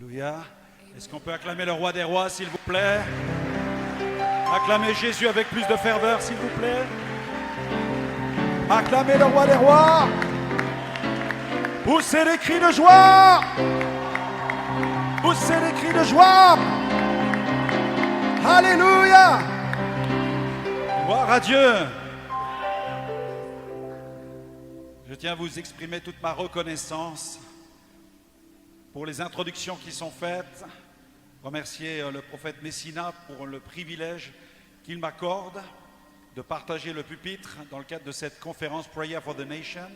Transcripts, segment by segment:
Alléluia. Est-ce qu'on peut acclamer le roi des rois, s'il vous plaît? Acclamez Jésus avec plus de ferveur, s'il vous plaît. Acclamez le roi des rois. Poussez les cris de joie. Poussez les cris de joie. Alléluia. Gloire à Dieu. Je tiens à vous exprimer toute ma reconnaissance pour les introductions qui sont faites. Remercier le prophète Messina pour le privilège qu'il m'accorde de partager le pupitre dans le cadre de cette conférence Prayer for the Nation.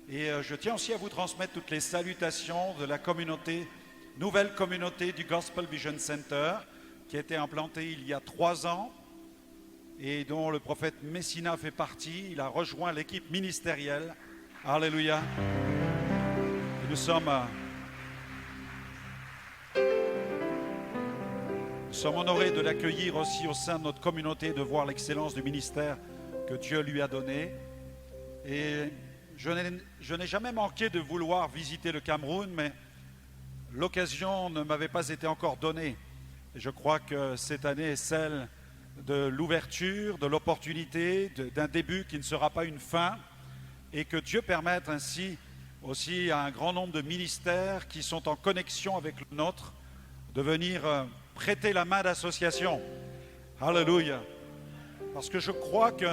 Et je tiens aussi à vous transmettre toutes les salutations de la communauté, nouvelle communauté du Gospel Vision Center, qui a été implantée il y a 3 ans et dont le prophète Messina fait partie. Il a rejoint l'équipe ministérielle. Alléluia. Et nous sommes honorés de l'accueillir aussi au sein de notre communauté, de voir l'excellence du ministère que Dieu lui a donné. Et je n'ai jamais manqué de vouloir visiter le Cameroun, mais l'occasion ne m'avait pas été encore donnée. Et je crois que cette année est celle de l'ouverture, de l'opportunité, d'un début qui ne sera pas une fin, et que Dieu permette ainsi aussi à un grand nombre de ministères qui sont en connexion avec le nôtre de venir prêter la main d'association. Alléluia. Parce que je crois que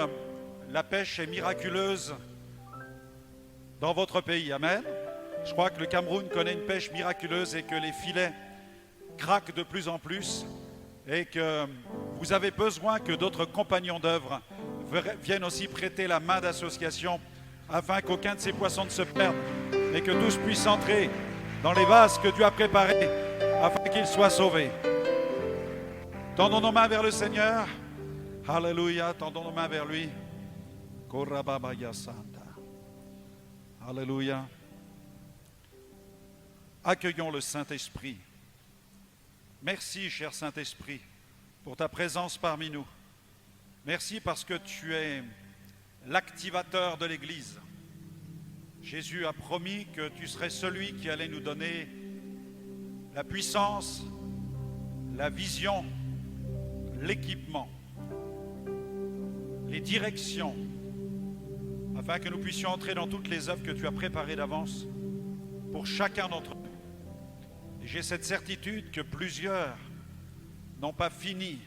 la pêche est miraculeuse dans votre pays. Amen. Je crois que le Cameroun connaît une pêche miraculeuse et que les filets craquent de plus en plus et que vous avez besoin que d'autres compagnons d'œuvre viennent aussi prêter la main d'association afin qu'aucun de ces poissons ne se perde et que tous puissent entrer dans les vases que Dieu a préparés afin qu'ils soient sauvés. Tendons nos mains vers le Seigneur. Alléluia, tendons nos mains vers lui. Alléluia. Accueillons le Saint-Esprit. Merci, cher Saint-Esprit, pour ta présence parmi nous. Merci parce que tu es l'activateur de l'Église. Jésus a promis que tu serais celui qui allait nous donner la puissance, la vision, l'équipement, les directions, afin que nous puissions entrer dans toutes les œuvres que tu as préparées d'avance pour chacun d'entre nous. Et j'ai cette certitude que plusieurs n'ont pas fini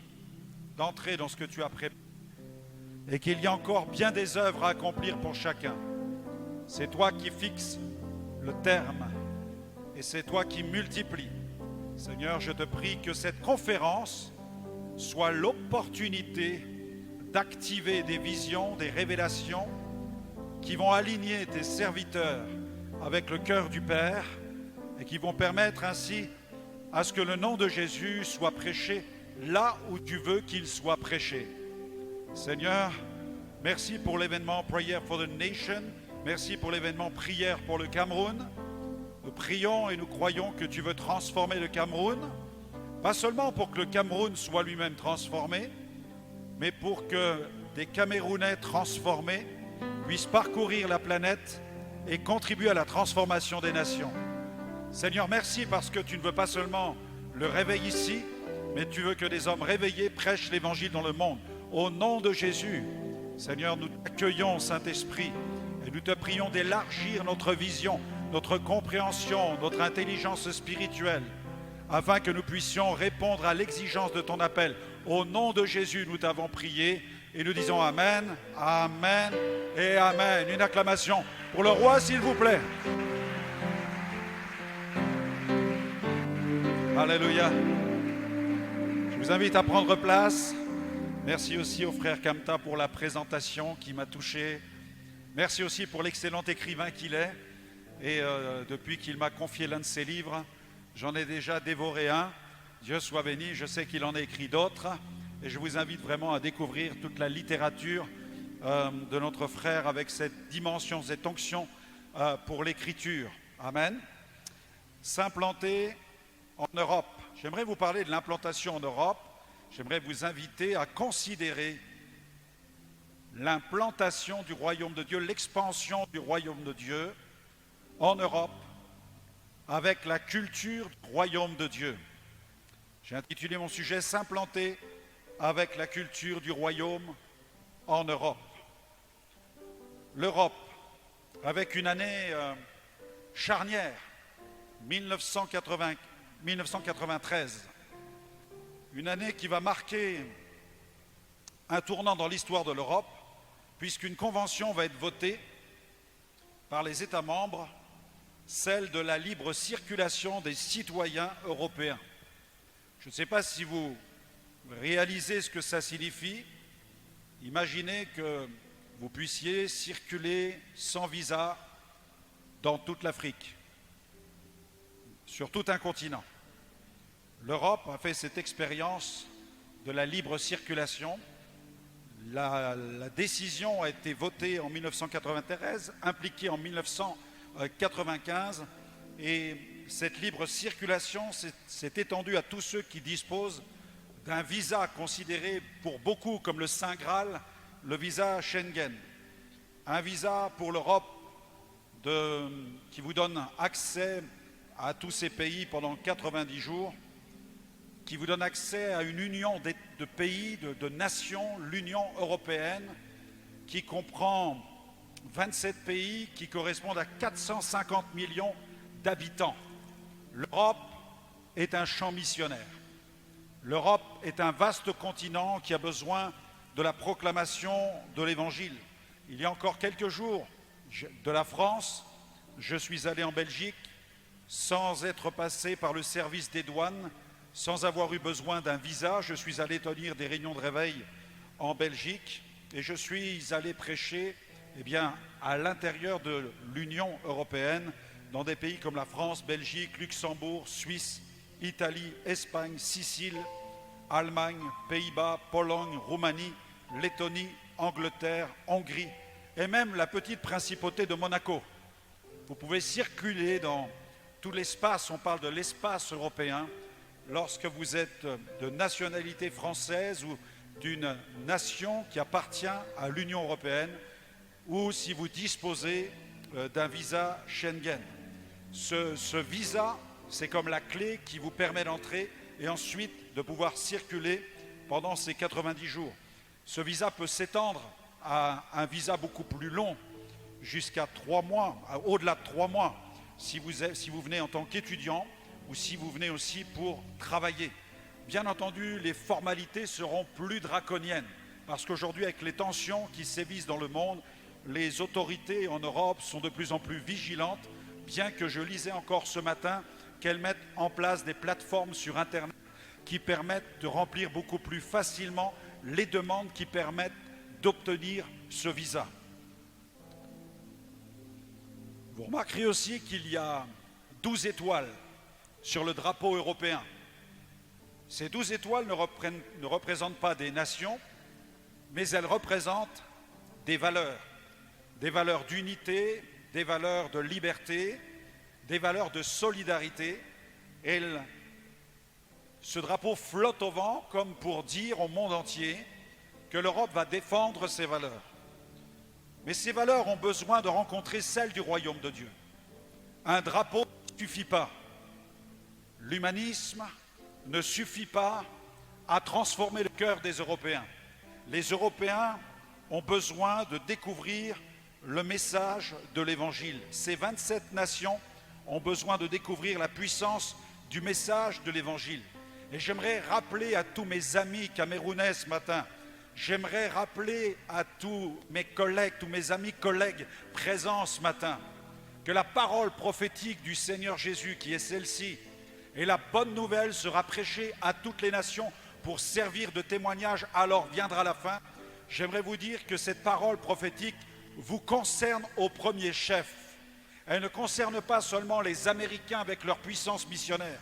d'entrer dans ce que tu as préparé et qu'il y a encore bien des œuvres à accomplir pour chacun. C'est toi qui fixes le terme et c'est toi qui multiplies. Seigneur, je te prie que cette conférence soit l'opportunité d'activer des visions, des révélations qui vont aligner tes serviteurs avec le cœur du Père et qui vont permettre ainsi à ce que le nom de Jésus soit prêché là où tu veux qu'il soit prêché. Seigneur, merci pour l'événement Prayer for the Nation. Merci pour l'événement Prière pour le Cameroun. Nous prions et nous croyons que tu veux transformer le Cameroun, pas seulement pour que le Cameroun soit lui-même transformé, mais pour que des Camerounais transformés puissent parcourir la planète et contribuer à la transformation des nations. Seigneur, merci parce que tu ne veux pas seulement le réveil ici, mais tu veux que des hommes réveillés prêchent l'évangile dans le monde. Au nom de Jésus, Seigneur, nous t'accueillons, Saint-Esprit, et nous te prions d'élargir notre vision, notre compréhension, notre intelligence spirituelle, afin que nous puissions répondre à l'exigence de ton appel. Au nom de Jésus, nous t'avons prié et nous disons Amen, Amen et Amen. Une acclamation pour le roi, s'il vous plaît. Alléluia. Je vous invite à prendre place. Merci aussi au frère Kamta pour la présentation qui m'a touché. Merci aussi pour l'excellent écrivain qu'il est. Et depuis qu'il m'a confié l'un de ses livres, j'en ai déjà dévoré un. Dieu soit béni, je sais qu'il en a écrit d'autres. Et je vous invite vraiment à découvrir toute la littérature de notre frère avec cette dimension, cette onction pour l'écriture. Amen. S'implanter en Europe. J'aimerais vous parler de l'implantation en Europe. J'aimerais vous inviter à considérer l'implantation du royaume de Dieu, l'expansion du royaume de Dieu en Europe avec la culture du royaume de Dieu. J'ai intitulé mon sujet « S'implanter avec la culture du royaume en Europe ». L'Europe, avec une année charnière, 1993, une année qui va marquer un tournant dans l'histoire de l'Europe, puisqu'une convention va être votée par les États membres, celle de la libre circulation des citoyens européens. Je ne sais pas si vous réalisez ce que ça signifie. Imaginez que vous puissiez circuler sans visa dans toute l'Afrique, sur tout un continent. L'Europe a fait cette expérience de la libre circulation. La décision a été votée en 1993, impliquée en 1995, et cette libre circulation s'est étendue à tous ceux qui disposent d'un visa considéré pour beaucoup comme le Saint Graal, le visa Schengen. Un visa pour l'Europe qui vous donne accès à tous ces pays pendant 90 jours, qui vous donne accès à une union de pays, de nations, l'Union européenne, qui comprend 27 pays qui correspondent à 450 millions d'habitants. L'Europe est un champ missionnaire. L'Europe est un vaste continent qui a besoin de la proclamation de l'Évangile. Il y a encore quelques jours, de la France, je suis allé en Belgique sans être passé par le service des douanes, sans avoir eu besoin d'un visa. Je suis allé tenir des réunions de réveil en Belgique et je suis allé prêcher à l'intérieur de l'Union européenne, dans des pays comme la France, Belgique, Luxembourg, Suisse, Italie, Espagne, Sicile, Allemagne, Pays-Bas, Pologne, Roumanie, Lettonie, Angleterre, Hongrie et même la petite principauté de Monaco. Vous pouvez circuler dans tout l'espace, on parle de l'espace européen, lorsque vous êtes de nationalité française ou d'une nation qui appartient à l'Union européenne, ou si vous disposez d'un visa Schengen. Ce visa, c'est comme la clé qui vous permet d'entrer et ensuite de pouvoir circuler pendant ces 90 jours. Ce visa peut s'étendre à un visa beaucoup plus long, jusqu'à 3 mois, au-delà de 3 mois, si vous venez en tant qu'étudiant ou si vous venez aussi pour travailler. Bien entendu, les formalités seront plus draconiennes, parce qu'aujourd'hui, avec les tensions qui sévissent dans le monde, les autorités en Europe sont de plus en plus vigilantes, bien que je lisais encore ce matin qu'elles mettent en place des plateformes sur Internet qui permettent de remplir beaucoup plus facilement les demandes qui permettent d'obtenir ce visa. Vous remarquerez aussi qu'il y a 12 étoiles sur le drapeau européen. Ces 12 étoiles ne représentent pas des nations, mais elles représentent des valeurs d'unité, des valeurs de liberté, des valeurs de solidarité. Et ce drapeau flotte au vent comme pour dire au monde entier que l'Europe va défendre ses valeurs. Mais ces valeurs ont besoin de rencontrer celles du royaume de Dieu. Un drapeau ne suffit pas. L'humanisme ne suffit pas à transformer le cœur des Européens. Les Européens ont besoin de découvrir le message de l'Évangile. Ces 27 nations ont besoin de découvrir la puissance du message de l'Évangile. Et j'aimerais rappeler à tous mes amis camerounais ce matin, j'aimerais rappeler à tous mes collègues, tous mes amis collègues présents ce matin, que la parole prophétique du Seigneur Jésus, qui est celle-ci, et la bonne nouvelle sera prêchée à toutes les nations pour servir de témoignage, alors viendra la fin. J'aimerais vous dire que cette parole prophétique vous concerne au premier chef. Elle ne concerne pas seulement les Américains avec leur puissance missionnaire.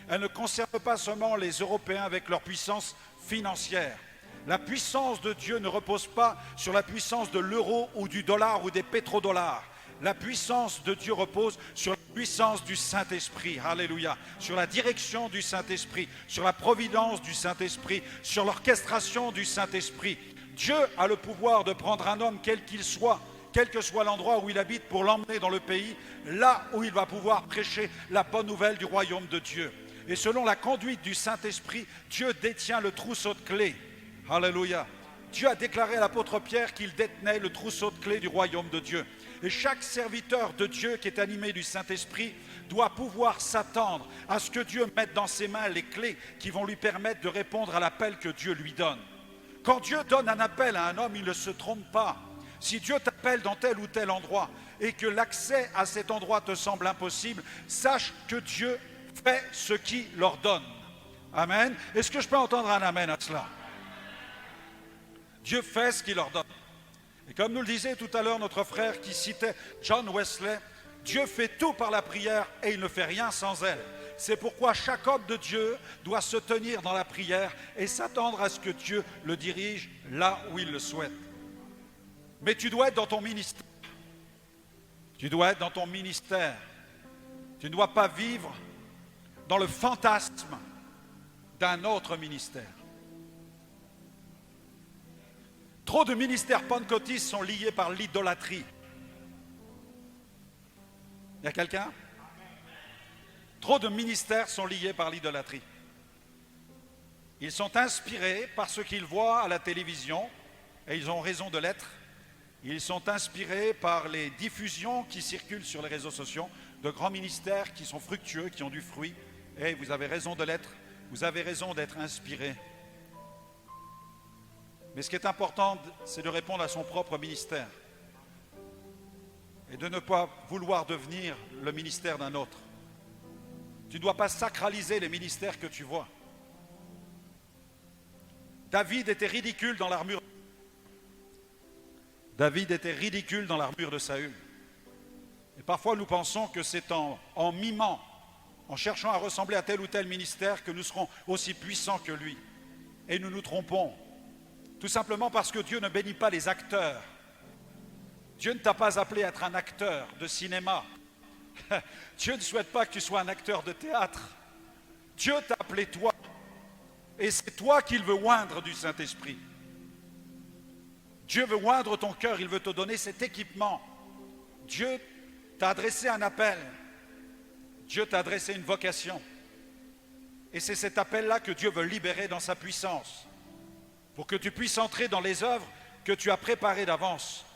Elle ne concerne pas seulement les Européens avec leur puissance financière. La puissance de Dieu ne repose pas sur la puissance de l'euro ou du dollar ou des pétrodollars. La puissance de Dieu repose sur la puissance du Saint-Esprit, alléluia, sur la direction du Saint-Esprit, sur la providence du Saint-Esprit, sur l'orchestration du Saint-Esprit. Dieu a le pouvoir de prendre un homme quel qu'il soit quel que soit l'endroit où il habite, pour l'emmener dans le pays, là où il va pouvoir prêcher la bonne nouvelle du royaume de Dieu. Et selon la conduite du Saint-Esprit, Dieu détient le trousseau de clés. Alléluia. Dieu a déclaré à l'apôtre Pierre qu'il détenait le trousseau de clés du royaume de Dieu. Et chaque serviteur de Dieu qui est animé du Saint-Esprit doit pouvoir s'attendre à ce que Dieu mette dans ses mains les clés qui vont lui permettre de répondre à l'appel que Dieu lui donne. Quand Dieu donne un appel à un homme, il ne se trompe pas. Si Dieu t'appelle dans tel ou tel endroit et que l'accès à cet endroit te semble impossible, sache que Dieu fait ce qu'il ordonne. Amen. Est-ce que je peux entendre un amen à cela? Dieu fait ce qu'il ordonne. Et comme nous le disait tout à l'heure notre frère qui citait John Wesley, Dieu fait tout par la prière et il ne fait rien sans elle. C'est pourquoi chaque homme de Dieu doit se tenir dans la prière et s'attendre à ce que Dieu le dirige là où il le souhaite. Mais tu dois être dans ton ministère. Tu dois être dans ton ministère. Tu ne dois pas vivre dans le fantasme d'un autre ministère. Trop de ministères pentecôtistes sont liés par l'idolâtrie. Il y a quelqu'un? Trop de ministères sont liés par l'idolâtrie. Ils sont inspirés par ce qu'ils voient à la télévision, et ils ont raison de l'être. Ils sont inspirés par les diffusions qui circulent sur les réseaux sociaux, de grands ministères qui sont fructueux, qui ont du fruit. Et vous avez raison de l'être, vous avez raison d'être inspirés. Mais ce qui est important, c'est de répondre à son propre ministère et de ne pas vouloir devenir le ministère d'un autre. Tu ne dois pas sacraliser les ministères que tu vois. David était ridicule dans l'armure. David était ridicule dans l'armure de Saül. Et parfois nous pensons que c'est en mimant, en cherchant à ressembler à tel ou tel ministère que nous serons aussi puissants que lui. Et nous nous trompons. Tout simplement parce que Dieu ne bénit pas les acteurs. Dieu ne t'a pas appelé à être un acteur de cinéma. Dieu ne souhaite pas que tu sois un acteur de théâtre. Dieu t'a appelé toi. Et c'est toi qu'il veut oindre du Saint-Esprit. Dieu veut oindre ton cœur, il veut te donner cet équipement. Dieu t'a adressé un appel. Dieu t'a adressé une vocation. Et c'est cet appel-là que Dieu veut libérer dans sa puissance. Pour que tu puisses entrer dans les œuvres que tu as préparées d'avance,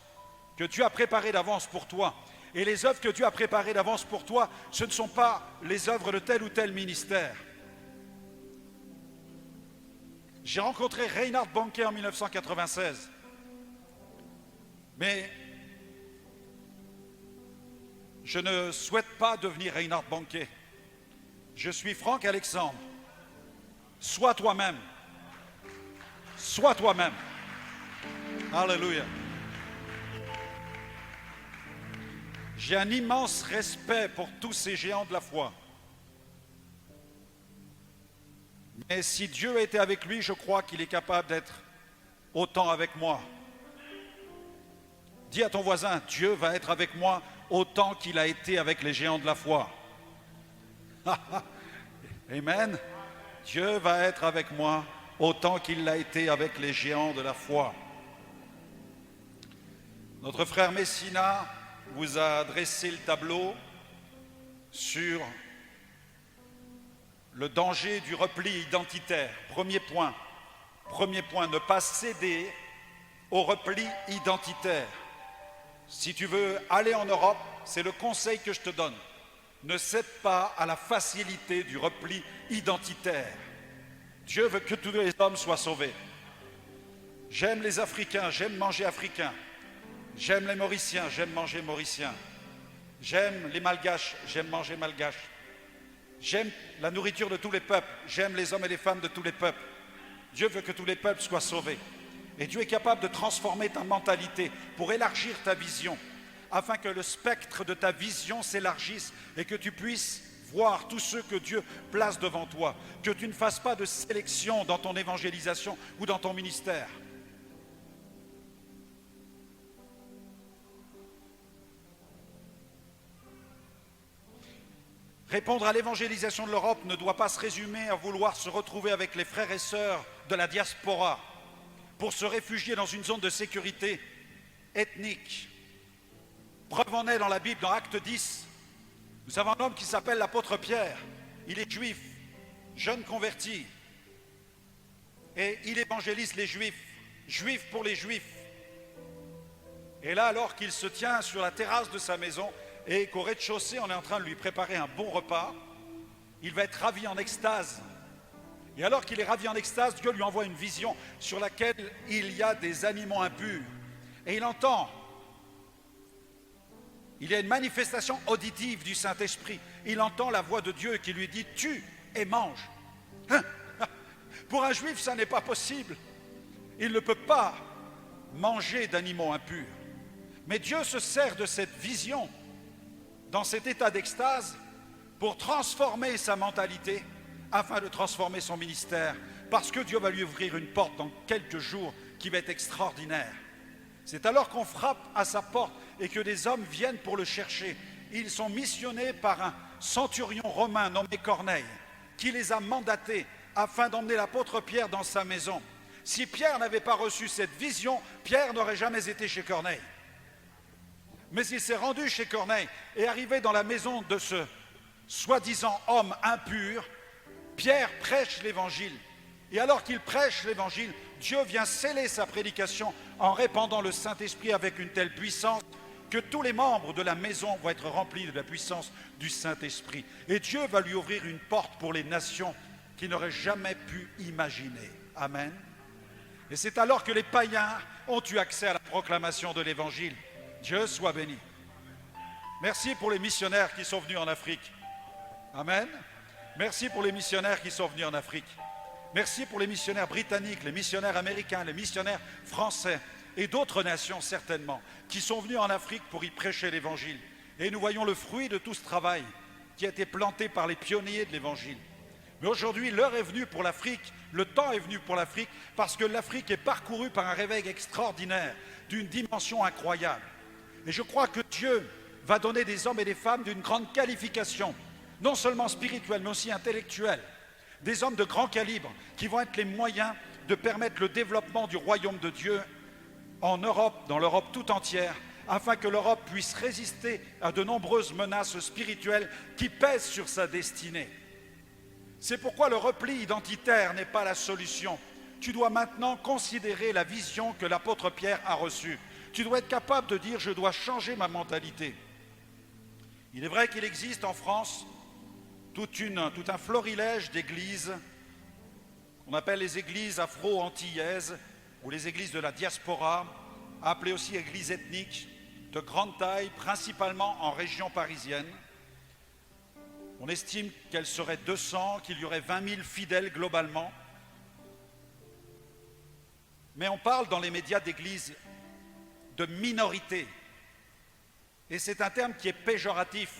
que Dieu a préparées d'avance pour toi. Et les œuvres que Dieu a préparées d'avance pour toi, ce ne sont pas les œuvres de tel ou tel ministère. J'ai rencontré Reinhard Bonnke en 1996. Mais je ne souhaite pas devenir Reinhard Bonnke. Je suis Franck Alexandre. Sois toi-même. Sois toi-même. Alléluia. J'ai un immense respect pour tous ces géants de la foi. Mais si Dieu était avec lui, je crois qu'il est capable d'être autant avec moi. Dis à ton voisin, Dieu va être avec moi autant qu'il a été avec les géants de la foi. Amen. Dieu va être avec moi autant qu'il l'a été avec les géants de la foi. Notre frère Messina vous a dressé le tableau sur le danger du repli identitaire. Premier point, ne pas céder au repli identitaire. Si tu veux aller en Europe, c'est le conseil que je te donne. Ne cède pas à la facilité du repli identitaire. Dieu veut que tous les hommes soient sauvés. J'aime les Africains, j'aime manger africain. J'aime les Mauriciens, j'aime manger mauricien. J'aime les Malgaches, j'aime manger malgache. J'aime la nourriture de tous les peuples, j'aime les hommes et les femmes de tous les peuples. Dieu veut que tous les peuples soient sauvés. Et Dieu est capable de transformer ta mentalité pour élargir ta vision, afin que le spectre de ta vision s'élargisse et que tu puisses voir tous ceux que Dieu place devant toi, que tu ne fasses pas de sélection dans ton évangélisation ou dans ton ministère. Répondre à l'évangélisation de l'Europe ne doit pas se résumer à vouloir se retrouver avec les frères et sœurs de la diaspora pour se réfugier dans une zone de sécurité ethnique Preuve en est dans la Bible, dans Acte 10, nous avons un homme qui s'appelle l'apôtre Pierre. Il est juif, jeune converti, et il évangélise les juifs, juif pour les juifs. Et là, alors qu'il se tient sur la terrasse de sa maison et qu'au rez-de-chaussée, on est en train de lui préparer un bon repas, il va être ravi en extase. Et alors qu'il est ravi en extase, Dieu lui envoie une vision sur laquelle il y a des animaux impurs. Et il entend, il y a une manifestation auditive du Saint-Esprit. Il entend la voix de Dieu qui lui dit « Tue et mange ». Pour un juif, ça n'est pas possible. Il ne peut pas manger d'animaux impurs. Mais Dieu se sert de cette vision, dans cet état d'extase, pour transformer sa mentalité, afin de transformer son ministère, parce que Dieu va lui ouvrir une porte dans quelques jours qui va être extraordinaire. C'est alors qu'on frappe à sa porte et que des hommes viennent pour le chercher. Ils sont missionnés par un centurion romain nommé Corneille, qui les a mandatés afin d'emmener l'apôtre Pierre dans sa maison. Si Pierre n'avait pas reçu cette vision, Pierre n'aurait jamais été chez Corneille. Mais il s'est rendu chez Corneille et arrivé dans la maison de ce soi-disant homme impur, Pierre prêche l'évangile. Et alors qu'il prêche l'évangile, Dieu vient sceller sa prédication en répandant le Saint-Esprit avec une telle puissance que tous les membres de la maison vont être remplis de la puissance du Saint-Esprit. Et Dieu va lui ouvrir une porte pour les nations qu'il n'aurait jamais pu imaginer. Amen. Et c'est alors que les païens ont eu accès à la proclamation de l'évangile. Dieu soit béni. Merci pour les missionnaires qui sont venus en Afrique. Amen. Merci pour les missionnaires qui sont venus en Afrique. Merci pour les missionnaires britanniques, les missionnaires américains, les missionnaires français et d'autres nations certainement, qui sont venus en Afrique pour y prêcher l'évangile. Et nous voyons le fruit de tout ce travail qui a été planté par les pionniers de l'évangile. Mais aujourd'hui, l'heure est venue pour l'Afrique, le temps est venu pour l'Afrique, parce que l'Afrique est parcourue par un réveil extraordinaire, d'une dimension incroyable. Et je crois que Dieu va donner des hommes et des femmes d'une grande qualification, non seulement spirituelle, mais aussi intellectuelle. Des hommes de grand calibre qui vont être les moyens de permettre le développement du royaume de Dieu en Europe, dans l'Europe tout entière, afin que l'Europe puisse résister à de nombreuses menaces spirituelles qui pèsent sur sa destinée. C'est pourquoi le repli identitaire n'est pas la solution. Tu dois maintenant considérer la vision que l'apôtre Pierre a reçue. Tu dois être capable de dire « je dois changer ma mentalité ». Il est vrai qu'il existe en France tout un florilège d'églises qu'on appelle les églises afro-antillaises ou les églises de la diaspora, appelées aussi églises ethniques de grande taille, principalement en région parisienne. On estime qu'elles seraient 200, qu'il y aurait 20 000 fidèles globalement. Mais on parle dans les médias d'églises de minorité. Et c'est un terme qui est péjoratif.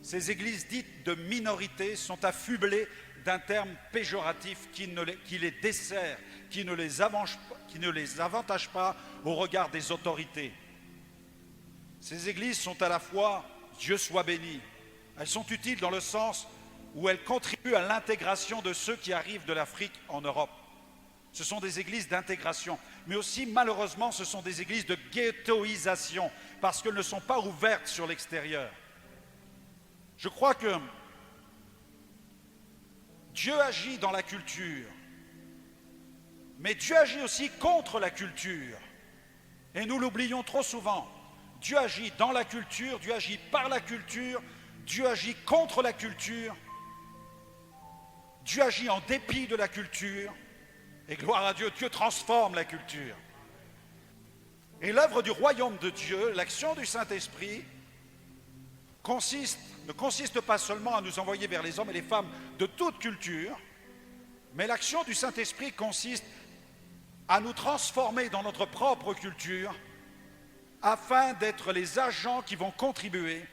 Ces églises dites de minorité sont affublées d'un terme péjoratif qui les dessert, qui ne les avantage pas au regard des autorités. Ces églises sont à la fois, Dieu soit béni, elles sont utiles dans le sens où elles contribuent à l'intégration de ceux qui arrivent de l'Afrique en Europe. Ce sont des églises d'intégration, mais aussi malheureusement ce sont des églises de ghettoisation parce qu'elles ne sont pas ouvertes sur l'extérieur. Je crois que Dieu agit dans la culture, mais Dieu agit aussi contre la culture. Et nous l'oublions trop souvent. Dieu agit dans la culture, Dieu agit par la culture, Dieu agit contre la culture, Dieu agit en dépit de la culture, et gloire à Dieu, Dieu transforme la culture. Et l'œuvre du royaume de Dieu, l'action du Saint-Esprit, ne consiste pas seulement à nous envoyer vers les hommes et les femmes de toute culture, mais l'action du Saint-Esprit consiste à nous transformer dans notre propre culture afin d'être les agents qui vont contribuer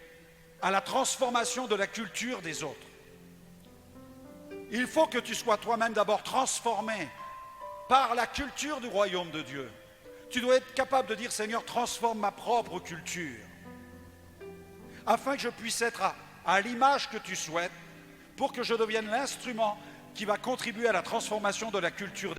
à la transformation de la culture des autres. Il faut que tu sois toi-même d'abord transformé par la culture du royaume de Dieu. Tu dois être capable de dire « Seigneur, transforme ma propre culture » afin que je puisse être à l'image que tu souhaites pour que je devienne l'instrument qui va contribuer à la transformation de la culture